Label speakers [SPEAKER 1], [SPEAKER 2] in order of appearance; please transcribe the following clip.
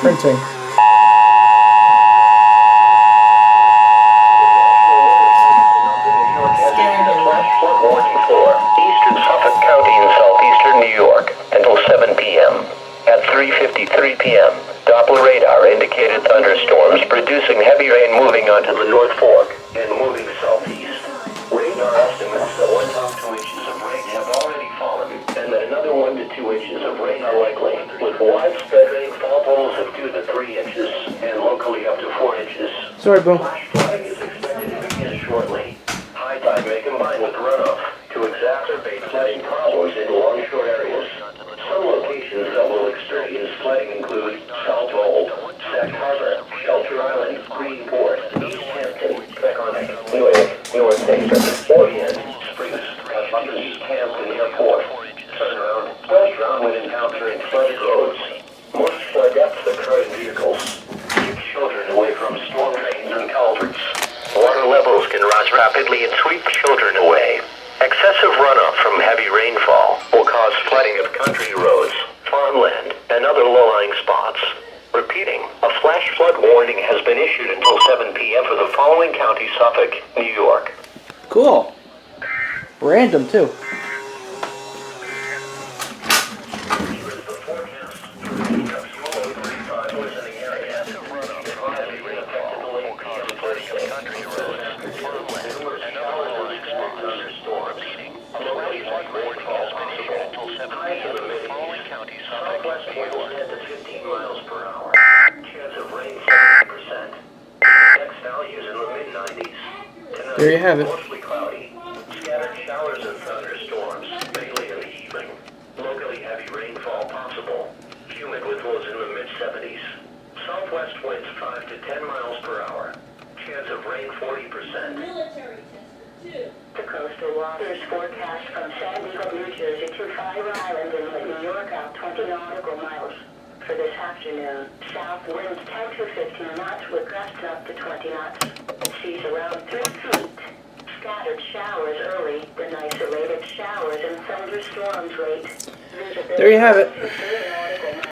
[SPEAKER 1] printing.
[SPEAKER 2] Flash flood warning for eastern Suffolk County in southeastern New York until 7 p.m. At 3:53 p.m., Doppler radar indicated thunderstorms producing heavy rain moving onto the North Fork and moving southeast. Radar estimates that 1 to 2 inches of rain have already fallen and that another 1 to 2 inches of rain are likely, with widespread rainfall totals of 2 to 3 inches and locally up to 4 inches.
[SPEAKER 1] Sorry, Boom.
[SPEAKER 2] Flash flooding is expected to begin shortly. High tide may combine with runoff to exacerbate flooding problems in longshore areas. Some locations that will experience flooding include South Old, Sac Harbor, Shelter Island, Greenport, East Hampton, Peconic, North Station, Orient, Springs, East Hampton Airport. Turnaround, westbound when encountering flooded roads. Most flood depths occur in vehicles. Keep children away from storm drains and culverts. Water levels can rise rapidly and sweep children away. Excessive runoff from heavy rainfall will cause flooding of country roads, farmland, and other low-lying spots. Repeating, a flash flood warning has been issued until 7 p.m. for the following counties: Suffolk, New York.
[SPEAKER 1] Cool. Random, too. There you have it.
[SPEAKER 2] Mostly cloudy. Scattered showers and thunderstorms, mainly in the evening. Locally heavy rainfall possible. Humid with lows in the mid-70s. Southwest winds 5 to 10 miles per hour. Chance of rain 40%.
[SPEAKER 3] The coastal waters forecast from San Diego, New Jersey to Fire Island in New York out 20 nautical miles. For this afternoon, south winds 10 to 15 knots with gusts up to 20 knots. Seas around 3 feet. Scattered showers early, then isolated showers and thunderstorms late.
[SPEAKER 1] There you have it.